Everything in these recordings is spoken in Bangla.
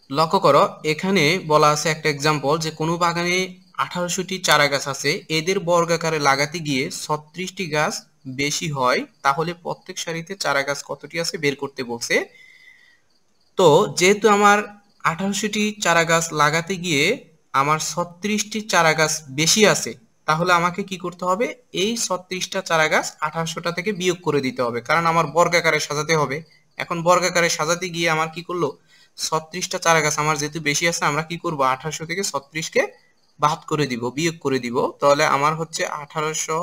লক্ষ্য করো, এখানে বলা আছে একটা এক্সাম্পল যে কোনো বাগানে 1800টি চারা গাছ আছে, এদের বর্গাকারে লাগাতে গিয়ে 36টি গাছ বেশি হয়, তাহলে প্রত্যেক সারিতে চারা গাছ কতটি আছে বের করতে বলছে। তো যেহেতু আমার 1800টি চারা গাছ লাগাতে গিয়ে আমার 36টি চারা গাছ বেশি আছে, তাহলে আমাকে কি করতে হবে, এই 36টা চারা গাছ 1800টা থেকে বিয়োগ করে দিতে হবে, কারণ আমার বর্গাকারে সাজাতে হবে। এখন বর্গাকারে সাজাতে গিয়ে আমার কি করলো, 36টা চারা গাছ আমার যেহেতু বেশি আছে, আমরা কি করব, 1800 থেকে 36কে বাদ করে দিব, বিয়োগ করে দিব। তাহলে আমার হচ্ছে 1800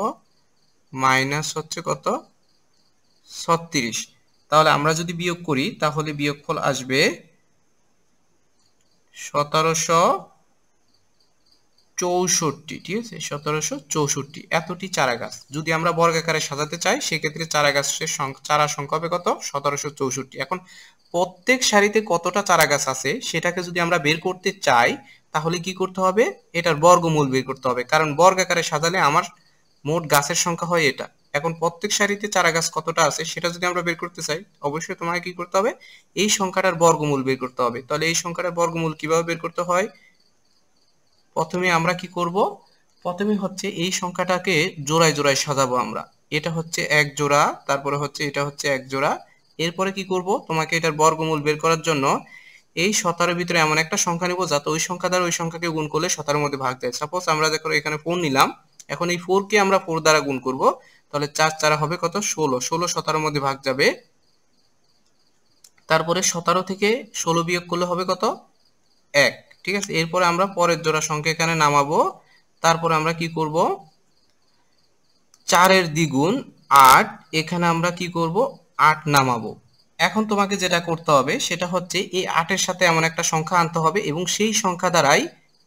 মাইনাস হচ্ছে কত, 36। তাহলে আমরা যদি বিয়োগ করি তাহলে বিয়োগফল আসবে 1764। ঠিক আছে, 1764 এতটি চারা গাছ যদি আমরা বর্গাকারে সাজাতে চাই, সেক্ষেত্রে চারা গাছের চারা সংখ্যা হবে কত, 1764। এখন প্রত্যেক সারিতে কতটা চারা গাছ আছে সেটাকে যদি আমরা বের করতে চাই, তাহলে কি করতে হবে, এটার বর্গমূল বের করতে হবে, কারণ বর্গাকারে সাজালে আমার মোট গাছের সংখ্যা হয় এটা। এখন প্রত্যেক সারিতে চারা গাছ কতটা আছে সেটা যদি আমরা বের করতে চাই, অবশ্যই তোমাকে কি করতে হবে, এই সংখ্যাটার বর্গমূল বের করতে হবে। তাহলে এই সংখ্যাটার বর্গমূল কিভাবে বের করতে হয়, প্রথমে আমরা কি করব, প্রথমে হচ্ছে এই সংখ্যাটাকে জোড়ায় জোড়ায় সাজাবো আমরা। এটা হচ্ছে এক জোড়া, তারপরে হচ্ছে এটা হচ্ছে এক জোড়া। এরপরে কি করব, তোমাকে এটার বর্গমূল বের করার জন্য এই 17 ভিতরে এমন একটা সংখ্যা নিব যাতে ওই সংখ্যা দ্বারা ওই সংখ্যাকে গুণ করলে 17 মধ্যে ভাগ দেয়। সাপোজ আমরা দেখো এখানে 4 নিলাম, এখন এই 4 কে আমরা 4 দ্বারা গুণ করব, তাহলে 4 4 হবে কত, 16। 16 17 মধ্যে ভাগ যাবে। তারপরে 17 থেকে 16 বিয়োগ করলে হবে কত, 1। ঠিক আছে, এরপরে আমরা পরের জোড়া সংখ্যা এখানে নামাবো। তারপরে আমরা কি করব, 4 এর দ্বিগুণ 8, এখানে আমরা কি করব, 8 নামাবো। এখন তোমাকে যেটা করতে হবে সেটা হচ্ছে এই 8 এর সাথে এমন একটা সংখ্যা আনতে হবে এবং সেই সংখ্যা দ্বারাই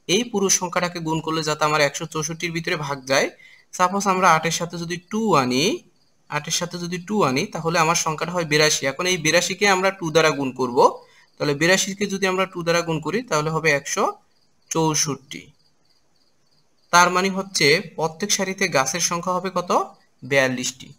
এই পুরো সংখ্যাটাকে গুণ করলে যাতে আমার 164 ভিতরে ভাগ যায়। সাপোজ আমরা 8 এর সাথে যদি 2 আনি, 8 এর সাথে যদি 2 আনি তাহলে আমার সংখ্যাটা হয় 82। এখন এই 82 কে আমরা 2 দ্বারা গুণ করব, তাহলে 82 কে যদি আমরা 2 দ্বারা গুণ করি তাহলে হবে 164। তার মানে হচ্ছে প্রত্যেক সারিতে গাছের সংখ্যা হবে কত, 42টি।